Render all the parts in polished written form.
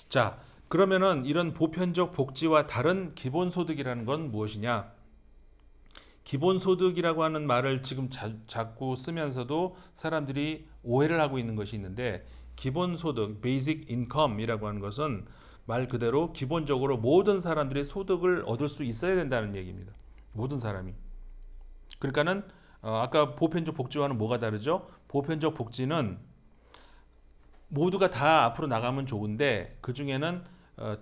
자, 그러면은 이런 보편적 복지와 다른 기본소득이라는 건 무엇이냐? 기본소득이라고 하는 말을 지금 자꾸 쓰면서도 사람들이 오해를 하고 있는 것이 있는데, 기본소득, basic income이라고 하는 것은 말 그대로 기본적으로 모든 사람들이 소득을 얻을 수 있어야 된다는 얘기입니다. 모든 사람이. 그러니까는 아까 보편적 복지와는 뭐가 다르죠? 보편적 복지는 모두가 다 앞으로 나가면 좋은데 그 중에는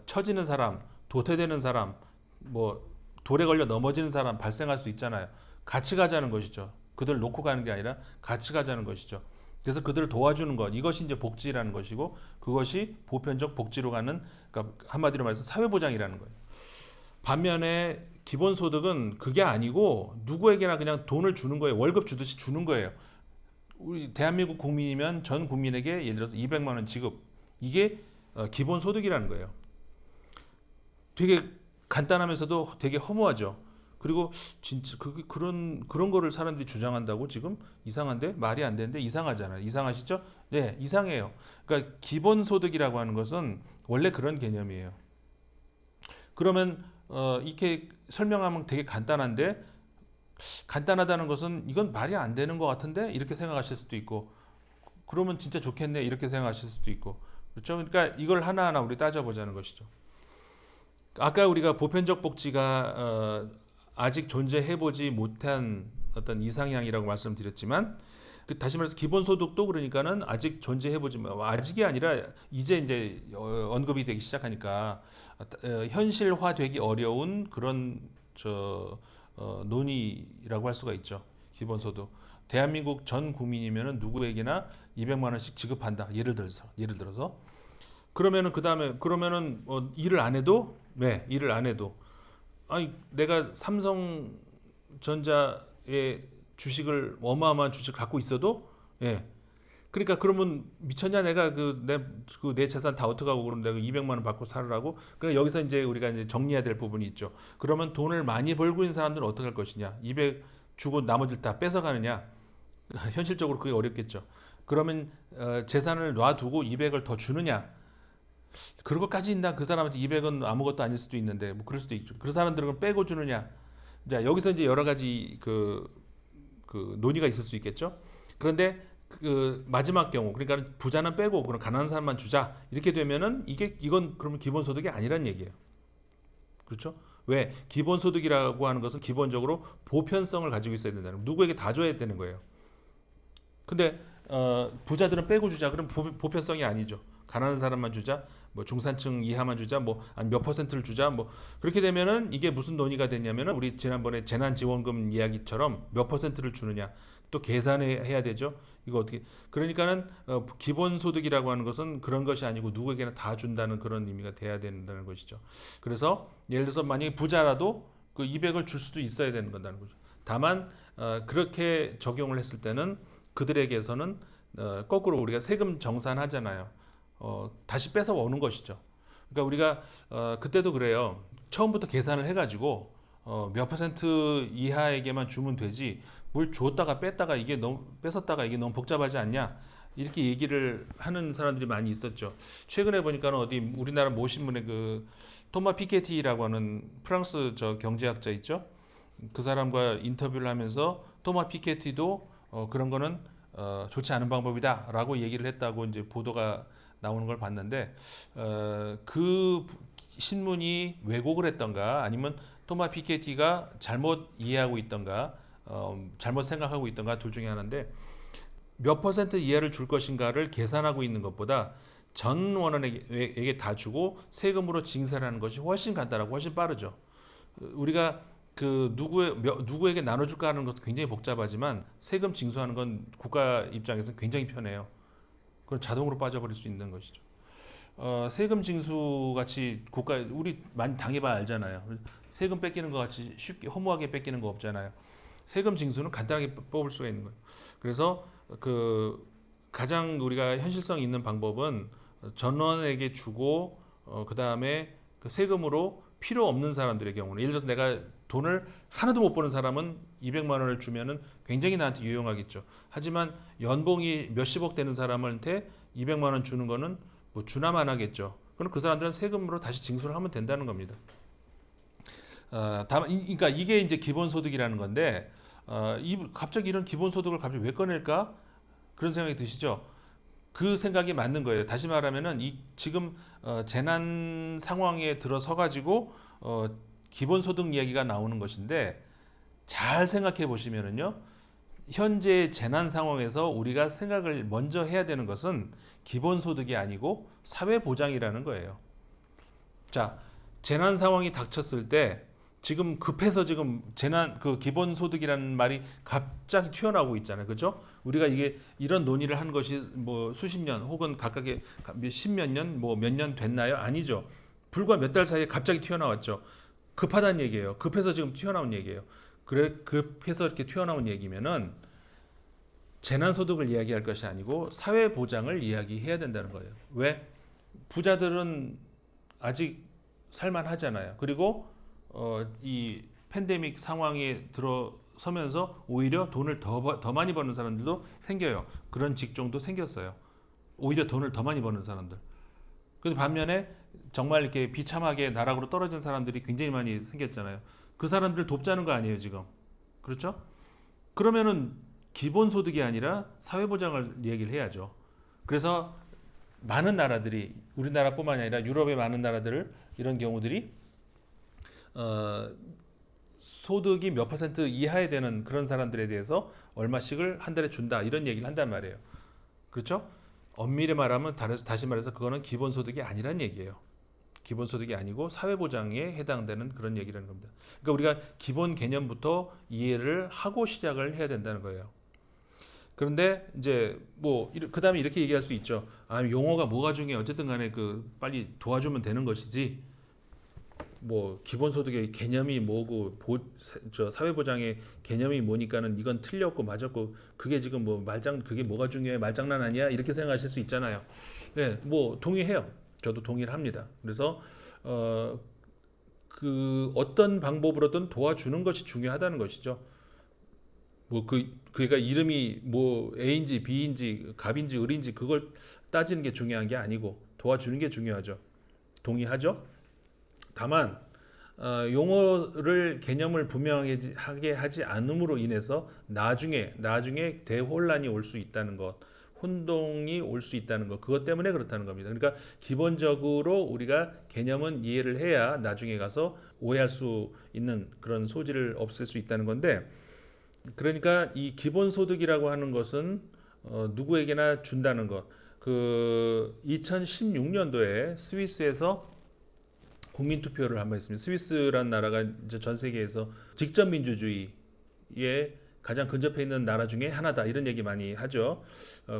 처지는 사람, 도태되는 사람, 뭐 돌에 걸려 넘어지는 사람 발생할 수 있잖아요. 같이 가자는 것이죠. 그들 놓고 가는 게 아니라 같이 가자는 것이죠. 그래서 그들을 도와주는 것, 이것이 이제 복지라는 것이고, 그것이 보편적 복지로 가는, 그러니까 한마디로 말해서 사회보장이라는 거예요. 반면에 기본소득은 그게 아니고 누구에게나 그냥 돈을 주는 거예요. 월급 주듯이 주는 거예요. 우리 대한민국 국민이면 전 국민에게 예를 들어서 200만 원 지급, 이게 기본소득이라는 거예요. 되게 간단하면서도 되게 허무하죠. 그리고 진짜 그런 거를 사람들이 주장한다고 지금 이상한데, 말이 안 되는데 이상하잖아요. 이상하시죠? 네, 이상해요. 그러니까 기본소득이라고 하는 것은 원래 그런 개념이에요. 그러면 이렇게 설명하면 되게 간단한데, 간단하다는 것은 이건 말이 안 되는 것 같은데 이렇게 생각하실 수도 있고, 그러면 진짜 좋겠네 이렇게 생각하실 수도 있고, 그렇죠? 그러니까 이걸 하나하나 우리 따져보자는 것이죠. 아까 우리가 보편적 복지가 아직 존재해보지 못한 어떤 이상향이라고 말씀드렸지만, 다시 말해서 기본소득도 그러니까는 아직 존재해보지, 아직이 아니라 이제 언급이 되기 시작하니까 현실화되기 어려운 그런 논의라고 할 수가 있죠. 기본소득. 대한민국 전 국민이면은 누구에게나 200만 원씩 지급한다. 예를 들어서. 그러면은 그러면은 일을 안 해도, 네, 일을 안 해도, 아니 내가 삼성전자의 주식을, 어마어마한 주식을 갖고 있어도, 예, 그러니까 그러면 미쳤냐, 내가 내 재산 다 어떡하고 그럼 내가 200만 원 받고 살으라고. 그러니까 여기서 이제 우리가 이제 정리해야 될 부분이 있죠. 그러면 돈을 많이 벌고 있는 사람들은 어떻게 할 것이냐? 200 주고 나머지를 다 뺏어가느냐? 현실적으로 그게 어렵겠죠. 그러면 재산을 놔두고 200을 더 주느냐? 그런 것까지 있나? 그 사람한테 200은 아무것도 아닐 수도 있는데, 뭐 그럴 수도 있죠. 그 사람들은 빼고 주느냐? 자, 여기서 이제 여러 가지 그 논의가 있을 수 있겠죠. 그런데 그 마지막 경우, 그러니까 부자는 빼고 그럼 가난한 사람만 주자, 이렇게 되면은 이건 그러면 기본소득이 아니란 얘기예요. 그렇죠? 왜? 기본소득이라고 하는 것은 기본적으로 보편성을 가지고 있어야 된다는, 누구에게 다 줘야 되는 거예요. 근데 부자들은 빼고 주자, 그럼 보편성이 아니죠. 가난한 사람만 주자, 뭐 중산층 이하만 주자, 뭐 한 몇 퍼센트를 주자, 뭐 그렇게 되면은 이게 무슨 논의가 됐냐면은, 우리 지난번에 재난지원금 이야기처럼 몇 퍼센트를 주느냐 또 계산해야 되죠. 이거 어떻게, 그러니까는 기본소득이라고 하는 것은 그런 것이 아니고 누구에게나 다 준다는 그런 의미가 돼야 된다는 것이죠. 그래서 예를 들어서 만약에 부자라도 그 200을 줄 수도 있어야 되는 건다는 거죠. 다만 그렇게 적용을 했을 때는 그들에게서는 거꾸로 우리가 세금 정산하잖아요. 다시 뺏어 오는 것이죠. 그러니까 우리가 그때도 그래요. 처음부터 계산을 해가지고 몇 퍼센트 이하에게만 주면 되지, 뭘 줬다가 뺐다가 이게 너무 뺏었다가 이게 너무 복잡하지 않냐, 이렇게 얘기를 하는 사람들이 많이 있었죠. 최근에 보니까 어디 우리나라 모 신문에 그 토마 피케티라고 하는 프랑스 경제학자 있죠. 그 사람과 인터뷰를 하면서 토마 피케티도 그런 거는 좋지 않은 방법이다라고 얘기를 했다고 이제 보도가 나오는 걸 봤는데, 그 신문이 왜곡을 했던가 아니면 토마 피케티가 잘못 이해하고 있던가 잘못 생각하고 있던가, 둘 중에 하나인데, 몇 퍼센트 이하를 줄 것인가를 계산하고 있는 것보다 전 원원에게 다 주고 세금으로 징수하는 것이 훨씬 간단하고 훨씬 빠르죠. 우리가 그 누구에게 나눠줄까 하는 것도 굉장히 복잡하지만 세금 징수하는 건 국가 입장에서는 굉장히 편해요. 그건 자동으로 빠져버릴 수 있는 것이죠. 세금 징수 같이 우리 많이 당해봐 알잖아요. 세금 뺏기는 것 같이 쉽게 허무하게 뺏기는 거 없잖아요. 세금 징수는 간단하게 뽑을 수가 있는 거예요. 그래서 가장 우리가 현실성 있는 방법은 전원에게 주고 그 다음에 그 세금으로 필요 없는 사람들의 경우는 예를 들어서 내가 돈을 하나도 못 버는 사람은 200만 원을 주면은 굉장히 나한테 유용하겠죠. 하지만 연봉이 몇십억 되는 사람한테 200만 원 주는 거는 뭐 주나만 하겠죠. 그럼 그 사람들은 세금으로 다시 징수를 하면 된다는 겁니다. 다만, 그러니까 이게 이제 기본소득이라는 건데, 갑자기 이런 기본소득을 갑자기 왜 꺼낼까? 그런 생각이 드시죠? 그 생각이 맞는 거예요. 다시 말하면은 지금 재난 상황에 들어서 가지고 기본소득 이야기가 나오는 것인데 잘 생각해 보시면은요. 현재 재난 상황에서 우리가 생각을 먼저 해야 되는 것은 기본소득이 아니고 사회보장이라는 거예요. 자, 재난 상황이 닥쳤을 때 지금 급해서 지금 기본소득이라는 말이 갑자기 튀어나오고 있잖아요. 그죠? 우리가 이게 이런 논의를 한 것이 뭐 수십 년 혹은 각각의 십몇 년, 뭐 몇 년 됐나요? 아니죠. 불과 몇 달 사이에 갑자기 튀어나왔죠. 급하다는 얘기예요. 급해서 지금 튀어나온 얘기예요. 그래, 급해서 이렇게 튀어나온 얘기면은 재난소득을 이야기할 것이 아니고 사회보장을 이야기해야 된다는 거예요. 왜? 부자들은 아직 살만하잖아요. 그리고 이 팬데믹 상황에 들어서면서 오히려 돈을 더 많이 버는 사람들도 생겨요. 그런 직종도 생겼어요. 오히려 돈을 더 많이 버는 사람들. 근데 반면에 정말 이렇게 비참하게 나락으로 떨어진 사람들이 굉장히 많이 생겼잖아요. 그 사람들 돕자는 거 아니에요, 지금. 그렇죠? 그러면은 기본소득이 아니라 사회보장을 얘기를 해야죠. 그래서 많은 나라들이 우리나라뿐만 아니라 유럽의 많은 나라들을 이런 경우들이 소득이 몇 퍼센트 이하에 되는 그런 사람들에 대해서 얼마씩을 한 달에 준다 이런 얘기를 한단 말이에요. 그렇죠? 엄밀히 말하면 다시 말해서 그거는 기본소득이 아니란 얘기예요. 기본소득이 아니고 사회보장에 해당되는 그런 얘기라는 겁니다. 그러니까 우리가 기본 개념부터 이해를 하고 시작을 해야 된다는 거예요. 그런데 이제 뭐 그다음에 이렇게 얘기할 수 있죠. 용어가 뭐가 중요해? 어쨌든 간에 빨리 도와주면 되는 것이지. 뭐 기본소득의 개념이 뭐고 사회보장의 개념이 뭐니까는 이건 틀렸고 맞았고 그게 지금 뭐 그게 뭐가 중요해? 말장난 아니야? 이렇게 생각하실 수 있잖아요. 네, 뭐 동의해요. 저도 동의를 합니다. 그래서 어떤 방법으로든 도와주는 것이 중요하다는 것이죠. 그가 이름이 뭐 A인지 B인지 갑인지 을인지 그걸 따지는 게 중요한 게 아니고 도와주는 게 중요하죠. 동의하죠? 다만 용어를 개념을 분명하게 하지 않음으로 인해서 나중에 대혼란이 올 수 있다는 것, 혼동이 올 수 있다는 것, 그것 때문에 그렇다는 겁니다. 그러니까 기본적으로 우리가 개념은 이해를 해야 나중에 가서 오해할 수 있는 그런 소지를 없앨 수 있다는 건데, 그러니까 이 기본소득이라고 하는 것은 누구에게나 준다는 것. 2016년도에 스위스에서 국민투표를 한번 했습니다. 스위스라는 나라가 이제 전 세계에서 직접 민주주의에 가장 근접해 있는 나라 중에 하나다 이런 얘기 많이 하죠.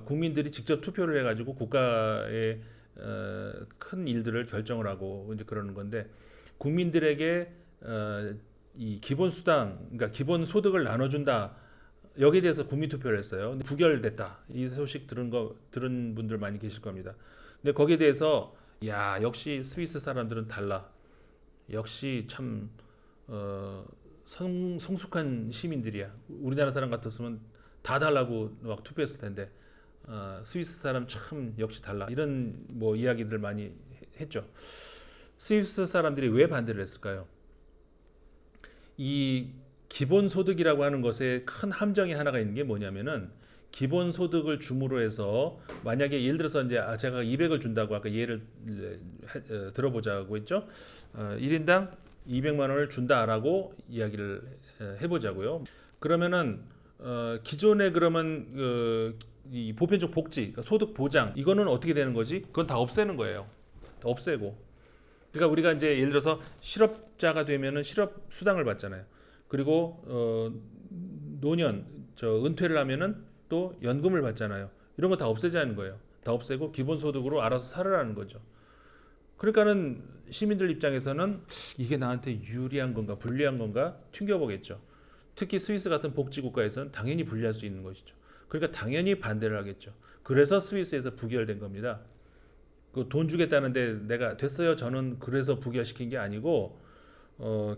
국민들이 직접 투표를 해가지고 국가의 큰 일들을 결정을 하고 이제 그러는 건데 국민들에게 이 기본 수당, 그러니까 기본 소득을 나눠준다. 여기에 대해서 국민투표를 했어요. 근데 부결됐다. 이 소식 들은 분들 많이 계실 겁니다. 근데 거기에 대해서 야 역시 스위스 사람들은 달라. 역시 참 성숙한 시민들이야. 우리나라 사람 같았으면 다 달라고 막 투표했을 텐데 스위스 사람 참 역시 달라. 이런 뭐 이야기들 많이 했죠. 스위스 사람들이 왜 반대를 했을까요? 이 기본소득이라고 하는 것에 큰 함정이 하나가 있는 게 뭐냐면은 기본소득을 줌으로 해서 만약에 예를 들어서 이제 제가 200을 준다고 아까 예를 들어보자고 했죠. 1인당 200만 원을 준다라고 이야기를 해보자고요. 그러면은 기존에 그러면 이 보편적 복지, 그러니까 소득 보장 이거는 어떻게 되는 거지? 그건 다 없애는 거예요. 다 없애고. 그러니까 우리가 이제 예를 들어서 실업자가 되면은 실업 수당을 받잖아요. 그리고 노년 은퇴를 하면은 또 연금을 받잖아요. 이런 거 다 없애자는 거예요. 다 없애고 기본소득으로 알아서 살아라는 거죠. 그러니까는 시민들 입장에서는 이게 나한테 유리한 건가 불리한 건가 튕겨보겠죠. 특히 스위스 같은 복지국가에서는 당연히 불리할 수 있는 것이죠. 그러니까 당연히 반대를 하겠죠. 그래서 스위스에서 부결된 겁니다. 돈 주겠다는데 내가 됐어요. 저는 그래서 부결시킨 게 아니고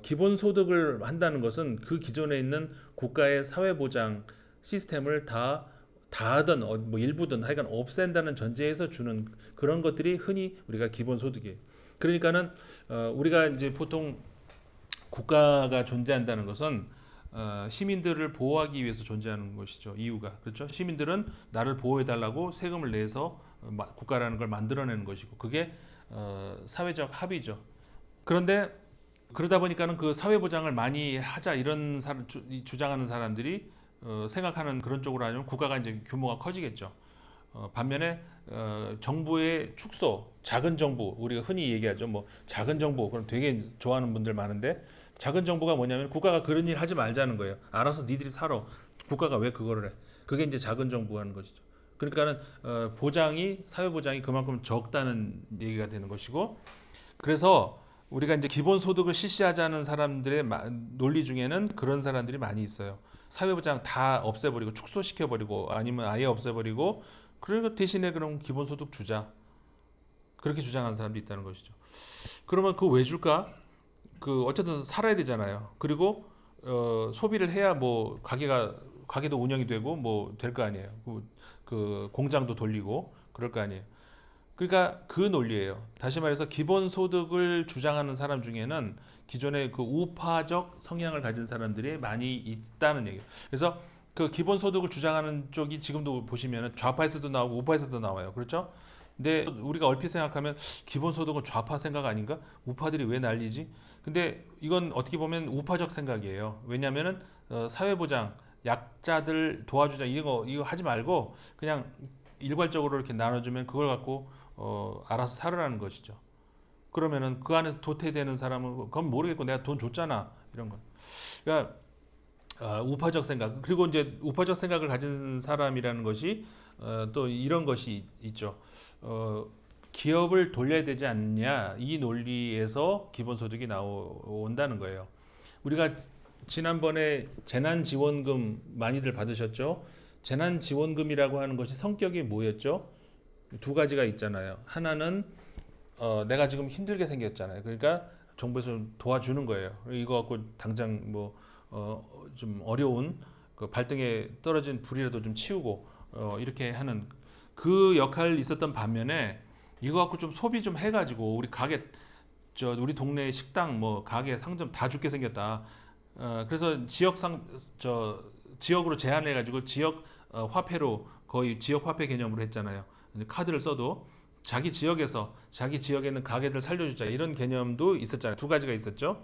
기본소득을 한다는 것은 그 기존에 있는 국가의 사회보장 시스템을 다 하든 뭐 일부든 하여간 없앤다는 전제에서 주는 그런 것들이 흔히 우리가 기본소득이에요. 그러니까는 우리가 이제 보통 국가가 존재한다는 것은 시민들을 보호하기 위해서 존재하는 것이죠. 이유가 그렇죠. 시민들은 나를 보호해달라고 세금을 내서 국가라는 걸 만들어내는 것이고 그게 사회적 합의죠. 그런데 그러다 보니까는 그 사회 보장을 많이 하자 이런 주장하는 사람들이 생각하는 그런 쪽으로 하면 국가가 이제 규모가 커지겠죠. 반면에 정부의 축소, 작은 정부 우리가 흔히 얘기하죠. 뭐 작은 정부 그럼 되게 좋아하는 분들 많은데 작은 정부가 뭐냐면 국가가 그런 일 하지 말자는 거예요. 알아서 니들이 살아. 국가가 왜 그거를 해? 그게 이제 작은 정부 하는 것이죠. 그러니까는 보장이 사회 보장이 그만큼 적다는 얘기가 되는 것이고 그래서 우리가 이제 기본소득을 실시하자는 사람들의 논리 중에는 그런 사람들이 많이 있어요. 사회보장 다 없애버리고 축소시켜버리고 아니면 아예 없애버리고 그러니까 대신에 그럼 기본소득 주자 그렇게 주장하는 사람도 있다는 것이죠. 그러면 그 왜 줄까? 그 어쨌든 살아야 되잖아요. 그리고 소비를 해야 뭐 가게도 운영이 되고 뭐 될 거 아니에요. 그 공장도 돌리고 그럴 거 아니에요. 그러니까 그 논리예요. 다시 말해서 기본소득을 주장하는 사람 중에는 기존의 그 우파적 성향을 가진 사람들이 많이 있다는 얘기예요. 그래서 그 기본소득을 주장하는 쪽이 지금도 보시면 좌파에서도 나오고 우파에서도 나와요. 그렇죠? 근데 우리가 얼핏 생각하면 기본소득은 좌파 생각 아닌가? 우파들이 왜 난리지? 근데 이건 어떻게 보면 우파적 생각이에요. 왜냐하면은 사회보장, 약자들 도와주자 이거 하지 말고 그냥 일괄적으로 이렇게 나눠주면 그걸 갖고 알아서 살으라는 것이죠. 그러면은 그 안에서 도태되는 사람은 그건 모르겠고 내가 돈 줬잖아 이런 거. 그러니까 우파적 생각 그리고 이제 우파적 생각을 가진 사람이라는 것이 또 이런 것이 있죠. 기업을 돌려야 되지 않냐 이 논리에서 기본소득이 나온다는 거예요. 우리가 지난번에 재난지원금 많이들 받으셨죠? 재난지원금이라고 하는 것이 성격이 뭐였죠? 두 가지가 있잖아요. 하나는 내가 지금 힘들게 생겼잖아요. 그러니까 정부에서 좀 도와주는 거예요. 이거 갖고 당장 뭐 좀 어려운 그 발등에 떨어진 불이라도 좀 치우고 이렇게 하는 그 역할이 있었던 반면에 이거 갖고 좀 소비 좀 해가지고 우리 가게 우리 동네 식당 뭐 가게 상점 다 죽게 생겼다. 그래서 지역으로 제한해 가지고 지역 화폐로 거의 지역 화폐 개념으로 했잖아요. 카드를 써도 자기 지역에서 자기 지역에 있는 가게들 살려주자 이런 개념도 있었잖아요. 두 가지가 있었죠.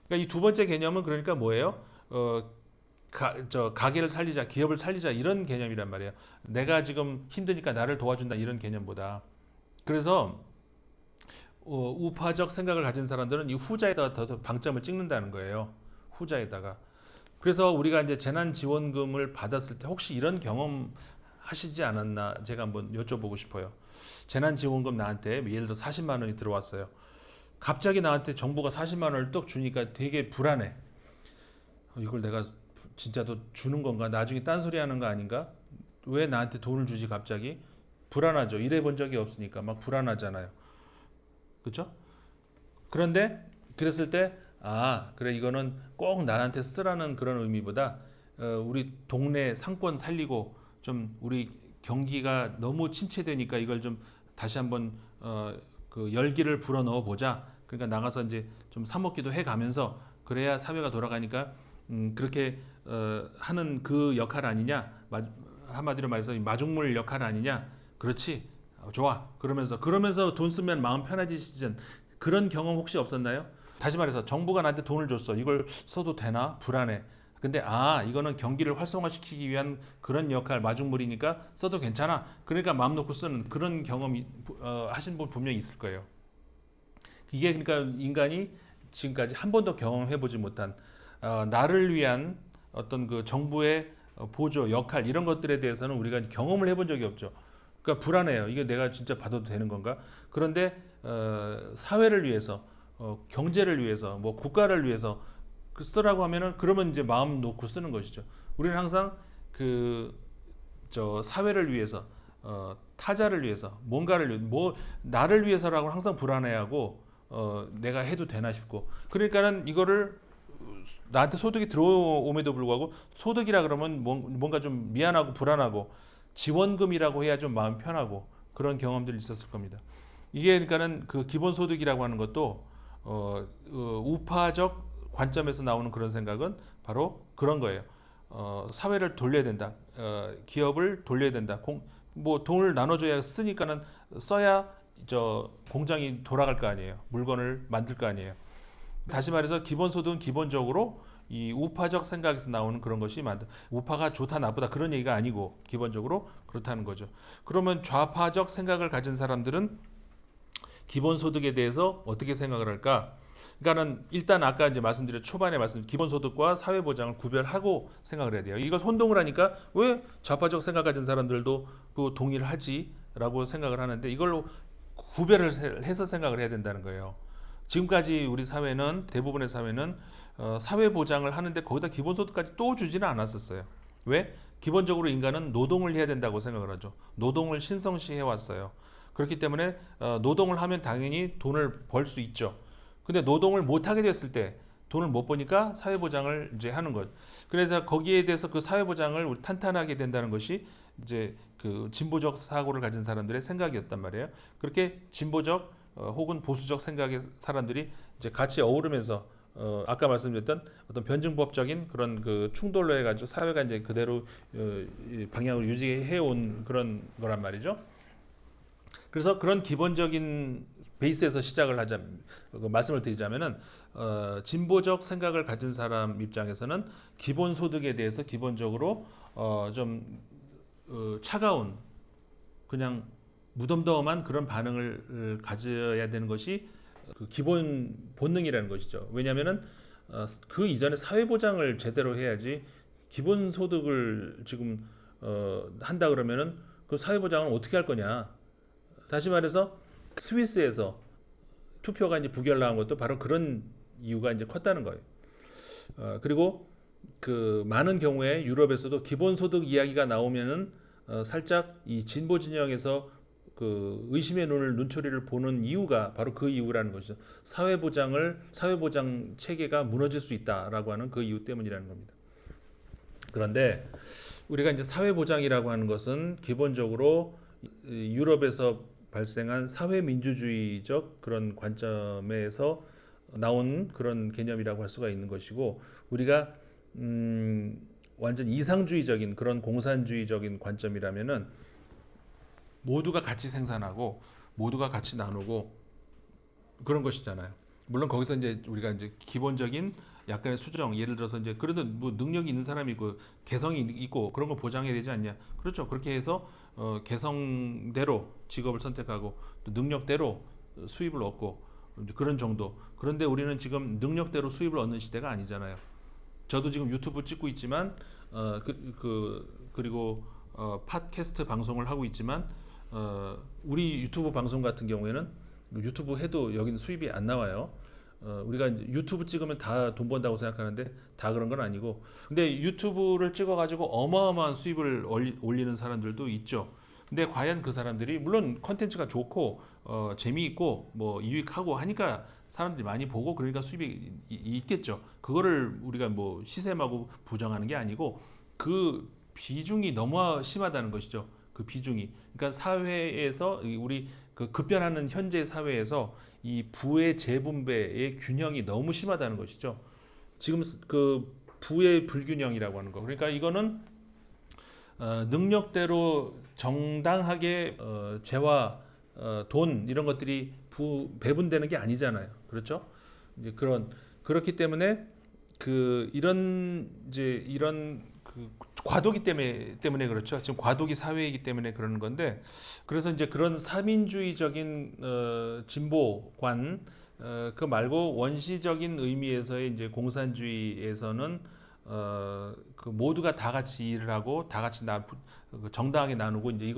그러니까 이 두 번째 개념은 그러니까 뭐예요? 가게를 살리자, 기업을 살리자 이런 개념이란 말이에요. 내가 지금 힘드니까 나를 도와준다 이런 개념보다. 그래서 우파적 생각을 가진 사람들은 이 후자에다가 더 방점을 찍는다는 거예요. 후자에다가. 그래서 우리가 이제 재난지원금을 받았을 때 혹시 이런 경험 하시지 않았나 제가 한번 여쭤보고 싶어요. 재난지원금 나한테 예를 들어 40만 원이 들어왔어요. 갑자기 나한테 정부가 40만 원을 떡 주니까 되게 불안해. 이걸 내가 진짜 더 주는 건가? 나중에 딴소리 하는 거 아닌가? 왜 나한테 돈을 주지 갑자기? 불안하죠. 일해 본 적이 없으니까 막 불안하잖아요. 그렇죠? 그런데 그랬을 때 그래 이거는 꼭 나한테 쓰라는 그런 의미보다 우리 동네 상권 살리고 좀 우리 경기가 너무 침체되니까 이걸 좀 다시 한번 그 열기를 불어 넣어 보자. 그러니까 나가서 이제 좀 사 먹기도 해 가면서 그래야 사회가 돌아가니까 그렇게 하는 그 역할 아니냐? 한마디로 말해서 마중물 역할 아니냐? 그렇지. 좋아. 그러면서 돈 쓰면 마음 편해지시는 그런 경험 혹시 없었나요? 다시 말해서 정부가 나한테 돈을 줬어. 이걸 써도 되나? 불안해. 근데 이거는 경기를 활성화시키기 위한 그런 역할 마중물이니까 써도 괜찮아. 그러니까 마음 놓고 쓰는 그런 경험이 하신 분 분명히 있을 거예요. 이게 그러니까 인간이 지금까지 한 번도 경험해 보지 못한 나를 위한 어떤 그 정부의 보조 역할 이런 것들에 대해서는 우리가 경험을 해본 적이 없죠. 그러니까 불안해요. 이게 내가 진짜 받아도 되는 건가? 그런데 사회를 위해서 경제를 위해서 뭐 국가를 위해서 쓰라고 하면은 그러면 이제 마음 놓고 쓰는 것이죠. 우리는 항상 사회를 위해서 타자를 위해서 뭔가를 뭐 나를 위해서라고 항상 불안해하고 내가 해도 되나 싶고 그러니까는 이거를 나한테 소득이 들어옴에도 불구하고 소득이라 그러면 뭔가 좀 미안하고 불안하고 지원금이라고 해야 좀 마음 편하고 그런 경험들이 있었을 겁니다. 이게 그러니까는 그 기본소득이라고 하는 것도 우파적 관점에서 나오는 그런 생각은 바로 그런 거예요. 사회를 돌려야 된다. 기업을 돌려야 된다. 뭐 돈을 나눠줘야 쓰니까는 써야 저 공장이 돌아갈 거 아니에요. 물건을 만들 거 아니에요. 다시 말해서 기본소득은 기본적으로 이 우파적 생각에서 나오는 그런 것이 우파가 좋다 나쁘다 그런 얘기가 아니고 기본적으로 그렇다는 거죠. 그러면 좌파적 생각을 가진 사람들은 기본소득에 대해서 어떻게 생각을 할까? 그러니까는 일단 아까 이제 초반에 기본소득과 사회보장을 구별하고 생각을 해야 돼요. 이걸 혼동을 하니까 왜 좌파적 생각 가진 사람들도 그 동의를 하지라고 생각을 하는데 이걸로 구별을 해서 생각을 해야 된다는 거예요. 지금까지 우리 사회는 대부분의 사회는 사회보장을 하는데 거기다 기본소득까지 또 주지는 않았었어요. 왜? 기본적으로 인간은 노동을 해야 된다고 생각을 하죠. 노동을 신성시해 왔어요. 그렇기 때문에 노동을 하면 당연히 돈을 벌 수 있죠. 근데 노동을 못 하게 됐을 때 돈을 못 버니까 사회보장을 이제 하는 것. 그래서 거기에 대해서 그 사회보장을 탄탄하게 된다는 것이 이제 그 진보적 사고를 가진 사람들의 생각이었단 말이에요. 그렇게 진보적 혹은 보수적 생각의 사람들이 이제 같이 어우르면서 아까 말씀드렸던 어떤 변증법적인 그런 그 충돌로 해가지고 사회가 이제 그대로 방향을 유지해 온 그런 거란 말이죠. 그래서 그런 기본적인 베이스에서 시작을 하자 말씀을 드리자면은 진보적 생각을 가진 사람 입장에서는 기본소득에 대해서 기본적으로 좀 차가운 그냥 무덤덤한 그런 반응을 가져야 되는 것이 그 기본 본능이라는 것이죠. 왜냐하면은 그 이전에 사회보장을 제대로 해야지 기본소득을 지금 한다 그러면은 그 사회보장을 어떻게 할 거냐. 다시 말해서 스위스에서 투표가 이제 부결나온 것도 바로 그런 이유가 이제 컸다는 거예요. 그리고 그 많은 경우에 유럽에서도 기본소득 이야기가 나오면은 살짝 이 진보 진영에서 그 의심의 눈초리를 보는 이유가 바로 그 이유라는 것이죠. 사회보장 체계가 무너질 수 있다라고 하는 그 이유 때문이라는 겁니다. 그런데 우리가 이제 사회보장이라고 하는 것은 기본적으로 유럽에서 발생한 사회민주주의적 그런 관점에서 나온 그런 개념이라고 할 수가 있는 것이고 우리가 완전 이상주의적인 그런 공산주의적인 관점이라면은 모두가 같이 생산하고 모두가 같이 나누고 그런 것이잖아요. 물론 거기서 이제 우리가 이제 기본적인 약간의 수정, 예를 들어서 이제 그래도 뭐 능력이 있는 사람이 있고 개성이 있고 그런 거 보장해야 되지 않냐? 그렇죠. 그렇게 해서 개성대로 직업을 선택하고 또 능력대로 수입을 얻고 그런 정도. 그런데 우리는 지금 능력대로 수입을 얻는 시대가 아니잖아요. 저도 지금 유튜브 찍고 있지만 그리고 팟캐스트 방송을 하고 있지만 우리 유튜브 방송 같은 경우에는 유튜브 해도 여기는 수입이 안 나와요. 우리가 이제 유튜브 찍으면 다 돈 번다고 생각하는데 다 그런 건 아니고 근데 유튜브를 찍어가지고 어마어마한 수입을 올리는 사람들도 있죠. 근데 과연 그 사람들이 물론 컨텐츠가 좋고 재미있고 뭐 유익하고 하니까 사람들이 많이 보고 그러니까 수입이 있겠죠. 그거를 우리가 뭐 시샘하고 부정하는 게 아니고 그 비중이 너무 심하다는 것이죠. 그 비중이. 그러니까 사회에서 우리 그 급변하는 현재 사회에서 이 부의 재분배의 균형이 너무 심하다는 것이죠. 지금 그 부의 불균형이라고 하는 거. 그러니까 이거는 능력대로 정당하게 재화, 돈 이런 것들이 배분되는 게 아니잖아요. 그렇죠? 이제 그렇기 때문에 이런 그 과도기 때문에 그렇죠. 지금 과도기 사회이기 때문에 그러는 건데 그래서 이제 그런 사민주의적인 진보관 그 말고 원시적인 의미에서의 이제 공산주의에서는 그 모두가 다 같이 일을 하고 다 같이 정당하게 나누고 이제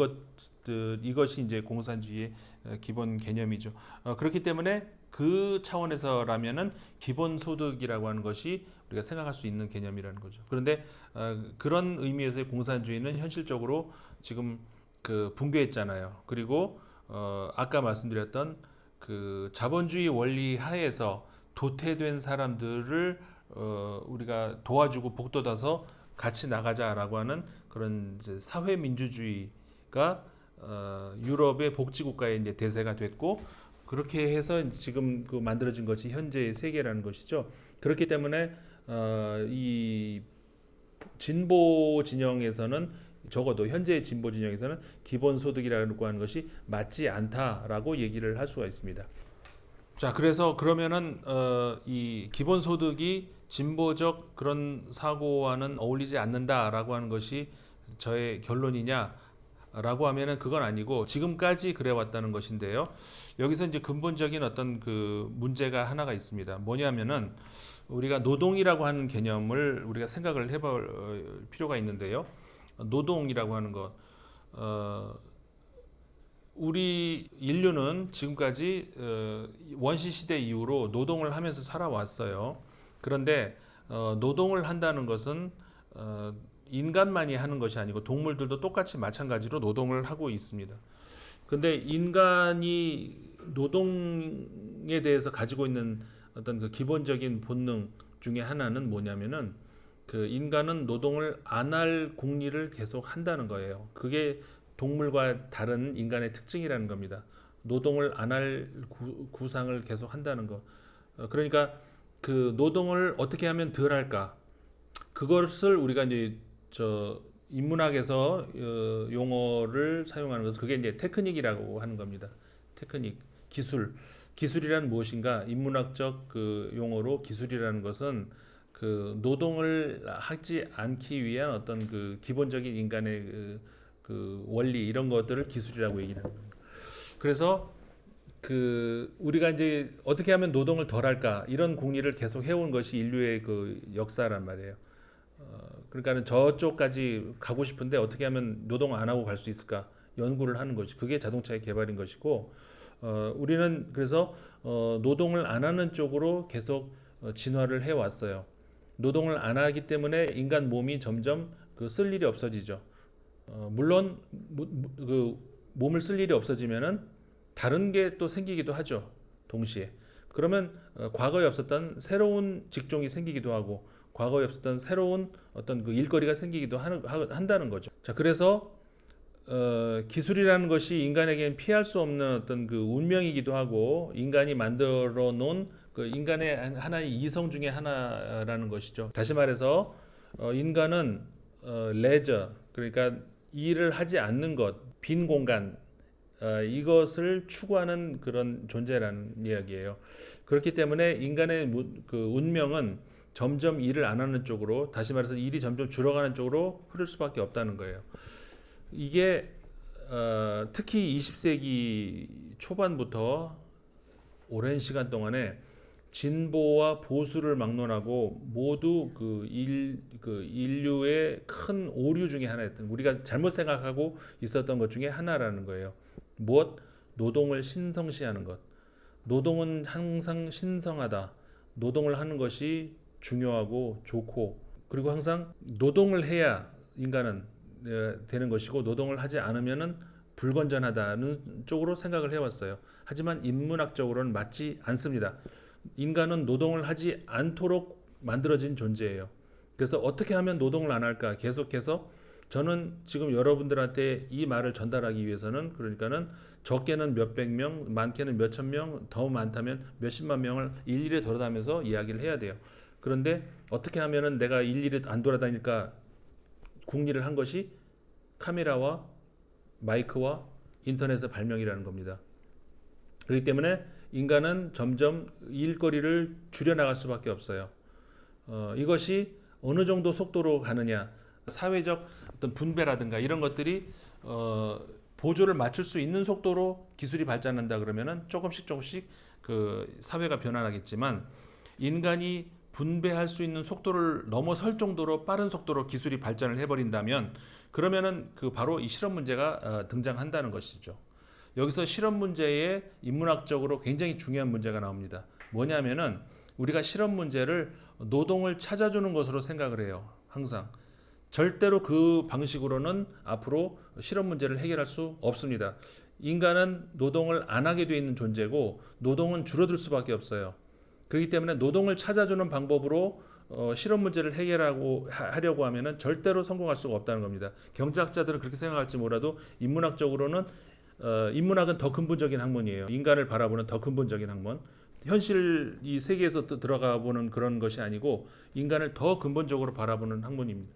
이것이 이제 공산주의의 기본 개념이죠. 그렇기 때문에 그 차원에서라면은 기본소득이라고 하는 것이 우리가 생각할 수 있는 개념이라는 거죠. 그런데 그런 의미에서의 공산주의는 현실적으로 지금 그 붕괴했잖아요. 그리고 아까 말씀드렸던 그 자본주의 원리 하에서 도태된 사람들을 우리가 도와주고 북돋아서 같이 나가자라고 하는 그런 이제 사회 민주주의가 유럽의 복지국가의 이제 대세가 됐고, 그렇게 해서 지금 그 만들어진 것이 현재의 세계라는 것이죠. 그렇기 때문에 이 진보 진영에서는, 적어도 현재의 진보 진영에서는 기본소득이라고 하는 것이 맞지 않다라고 얘기를 할 수가 있습니다. 자, 그래서 그러면은 이 기본소득이 진보적 그런 사고와는 어울리지 않는다라고 하는 것이 저의 결론이냐라고 하면은 그건 아니고 지금까지 그래왔다는 것인데요. 여기서 이제 근본적인 어떤 그 문제가 하나가 있습니다. 뭐냐면은 우리가 노동이라고 하는 개념을 우리가 생각을 해볼 필요가 있는데요. 노동이라고 하는 것, 우리 인류는 지금까지 원시 시대 이후로 노동을 하면서 살아왔어요. 그런데 노동을 한다는 것은 인간만이 하는 것이 아니고 동물들도 똑같이 마찬가지로 노동을 하고 있습니다. 근데 인간이 노동에 대해서 가지고 있는 어떤 그 기본적인 본능 중에 하나는 뭐냐면은, 그 인간은 노동을 안 할 궁리를 계속 한다는 거예요. 그게 동물과 다른 인간의 특징이라는 겁니다. 노동을 안 할 구상을 계속 한다는 거. 그러니까 그 노동을 어떻게 하면 덜 할까? 그것을 우리가 이제 저 인문학에서 용어를 사용하는 것은 그게 이제 테크닉이라고 하는 겁니다. 테크닉, 기술. 기술이란 무엇인가? 인문학적 그 용어로 기술이라는 것은 그 노동을 하지 않기 위한 어떤 그 기본적인 인간의 그 원리, 이런 것들을 기술이라고 얘기를 합니다. 그래서 그 우리가 이제 어떻게 하면 노동을 덜 할까, 이런 궁리를 계속 해온 것이 인류의 그 역사란 말이에요. 그러니까는 저쪽까지 가고 싶은데 어떻게 하면 노동 안 하고 갈 수 있을까 연구를 하는 것이, 그게 자동차의 개발인 것이고, 우리는 그래서 노동을 안 하는 쪽으로 계속 진화를 해 왔어요. 노동을 안 하기 때문에 인간 몸이 점점 그 쓸 일이 없어지죠. 물론 그 몸을 쓸 일이 없어지면은 다른 게 또 생기기도 하죠. 동시에. 그러면 과거에 없었던 새로운 직종이 생기기도 하고, 과거에 없었던 새로운 어떤 그 일거리가 생기기도 한다는 거죠. 자, 그래서 기술이라는 것이 인간에겐 피할 수 없는 어떤 그 운명이기도 하고, 인간이 만들어 놓은 그 인간의 하나의 이성 중에 하나라는 것이죠. 다시 말해서 인간은 레저, 그러니까 일을 하지 않는 것, 빈 공간, 이것을 추구하는 그런 존재라는 이야기예요. 그렇기 때문에 인간의 그 운명은 점점 일을 안 하는 쪽으로, 다시 말해서 일이 점점 줄어가는 쪽으로 흐를 수밖에 없다는 거예요. 이게 특히 20세기 초반부터 오랜 시간 동안에 진보와 보수를 막론하고 모두 그 인류의 큰 오류 중에 하나였던, 우리가 잘못 생각하고 있었던 것 중에 하나라는 거예요. 무엇? 노동을 신성시하는 것. 노동은 항상 신성하다. 노동을 하는 것이 중요하고 좋고, 그리고 항상 노동을 해야 인간은 되는 것이고, 노동을 하지 않으면은 불건전하다는 쪽으로 생각을 해왔어요. 하지만 인문학적으로는 맞지 않습니다. 인간은 노동을 하지 않도록 만들어진 존재예요. 그래서 어떻게 하면 노동을 안 할까? 계속해서 저는 지금 여러분들한테 이 말을 전달하기 위해서는, 그러니까는 적게는 몇백 명, 많게는 몇천 명, 더 많다면 몇십만 명을 일일이 돌아다니면서 이야기를 해야 돼요. 그런데 어떻게 하면은 내가 일일이 안 돌아다닐까 궁리를 한 것이 카메라와 마이크와 인터넷의 발명이라는 겁니다. 그렇기 때문에 인간은 점점 일거리를 줄여나갈 수밖에 없어요. 이것이 어느 정도 속도로 가느냐, 사회적 어떤 분배라든가 이런 것들이 보조를 맞출 수 있는 속도로 기술이 발전한다 그러면은 조금씩 그 사회가 변화하겠지만, 인간이 분배할 수 있는 속도를 넘어설 정도로 빠른 속도로 기술이 발전을 해버린다면, 그러면은 그 바로 이 실험 문제가 등장한다는 것이죠. 여기서 실험 문제에 인문학적으로 굉장히 중요한 문제가 나옵니다. 뭐냐면은 우리가 실험 문제를 노동을 찾아주는 것으로 생각을 해요. 항상. 절대로 그 방식으로는 앞으로 실험 문제를 해결할 수 없습니다. 인간은 노동을 안 하게 돼 있는 존재고 노동은 줄어들 수밖에 없어요. 그렇기 때문에 노동을 찾아주는 방법으로 실업 문제를 하려고 하면은 절대로 성공할 수가 없다는 겁니다. 경제학자들은 그렇게 생각할지 몰라도 인문학적으로는 인문학은 더 근본적인 학문이에요. 인간을 바라보는 더 근본적인 학문. 현실 이 세계에서 들어가 보는 그런 것이 아니고 인간을 더 근본적으로 바라보는 학문입니다.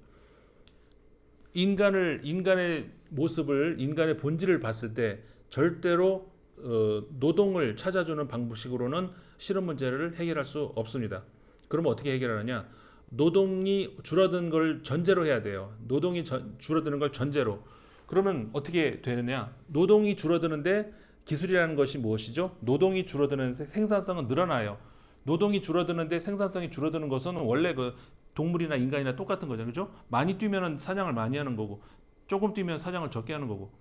인간의 모습을 인간의 본질을 봤을 때 절대로 노동을 찾아주는 방식으로는 실업 문제를 해결할 수 없습니다. 그러면 어떻게 해결하느냐? 노동이 줄어든 걸 전제로 해야 돼요. 노동이 줄어드는 걸 전제로. 그러면 어떻게 되느냐? 노동이 줄어드는데 기술이라는 것이 무엇이죠? 노동이 줄어드는 생산성은 늘어나요. 노동이 줄어드는데 생산성이 줄어드는 것은 원래 그 동물이나 인간이나 똑같은 거죠. 그죠? 많이 뛰면 사냥을 많이 하는 거고 조금 뛰면 사냥을 적게 하는 거고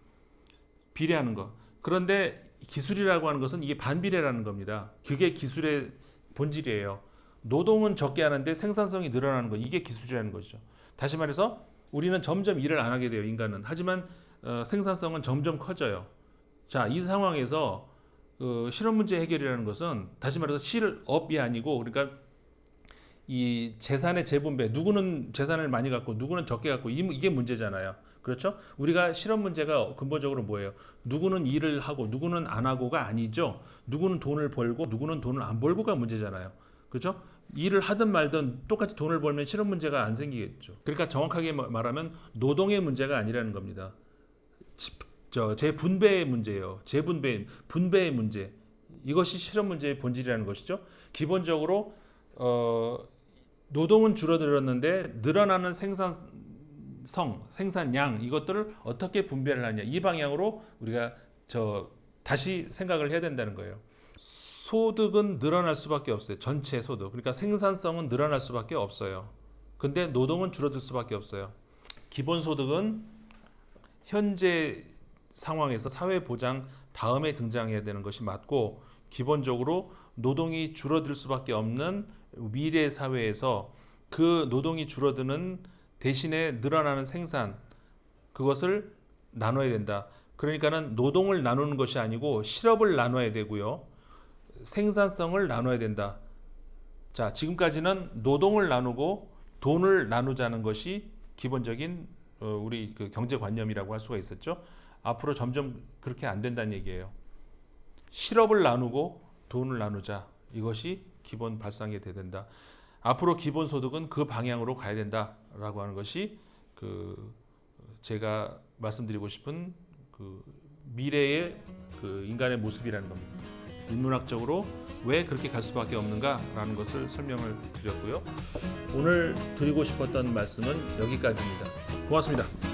비례하는 거. 그런데 기술이라고 하는 것은 이게 반비례라는 겁니다. 그게 기술의 본질이에요. 노동은 적게 하는데 생산성이 늘어나는 거. 이게 기술이라는 거죠. 다시 말해서 우리는 점점 일을 안 하게 돼요. 인간은. 하지만 생산성은 점점 커져요. 자, 이 상황에서 실업 문제 해결이라는 것은 다시 말해서 실업이 아니고 그러니까 이 재산의 재분배, 누구는 재산을 많이 갖고 누구는 적게 갖고 이게 문제잖아요. 그렇죠? 우리가 실업 문제가 근본적으로 뭐예요? 누구는 일을 하고 누구는 안 하고가 아니죠. 누구는 돈을 벌고 누구는 돈을 안 벌고가 문제잖아요. 그렇죠? 일을 하든 말든 똑같이 돈을 벌면 실업 문제가 안 생기겠죠. 그러니까 정확하게 말하면 노동의 문제가 아니라는 겁니다. 재분배의 문제예요. 분배의 문제. 이것이 실업 문제의 본질이라는 것이죠. 기본적으로 노동은 줄어들었는데 늘어나는 생산량 이것들을 어떻게 분배를 하냐 이 방향으로 우리가 다시 생각을 해야 된다는 거예요. 소득은 늘어날 수밖에 없어요. 전체 소득. 그러니까 생산성은 늘어날 수밖에 없어요. 근데 노동은 줄어들 수밖에 없어요. 기본소득은 현재 상황에서 사회보장 다음에 등장해야 되는 것이 맞고 기본적으로 노동이 줄어들 수밖에 없는 미래 사회에서 그 노동이 줄어드는 대신에 늘어나는 생산 그것을 나눠야 된다. 그러니까는 노동을 나누는 것이 아니고 실업을 나눠야 되고요. 생산성을 나눠야 된다. 자, 지금까지는 노동을 나누고 돈을 나누자는 것이 기본적인 우리 그 경제관념이라고 할 수가 있었죠. 앞으로 점점 그렇게 안 된다는 얘기예요. 실업을 나누고 돈을 나누자. 이것이 기본 발상이 돼야 된다. 앞으로 기본소득은 그 방향으로 가야 된다라고 하는 것이 제가 말씀드리고 싶은 미래의 인간의 모습이라는 겁니다. 인문학적으로 왜 그렇게 갈 수밖에 없는가라는 것을 설명을 드렸고요. 오늘 드리고 싶었던 말씀은 여기까지입니다. 고맙습니다.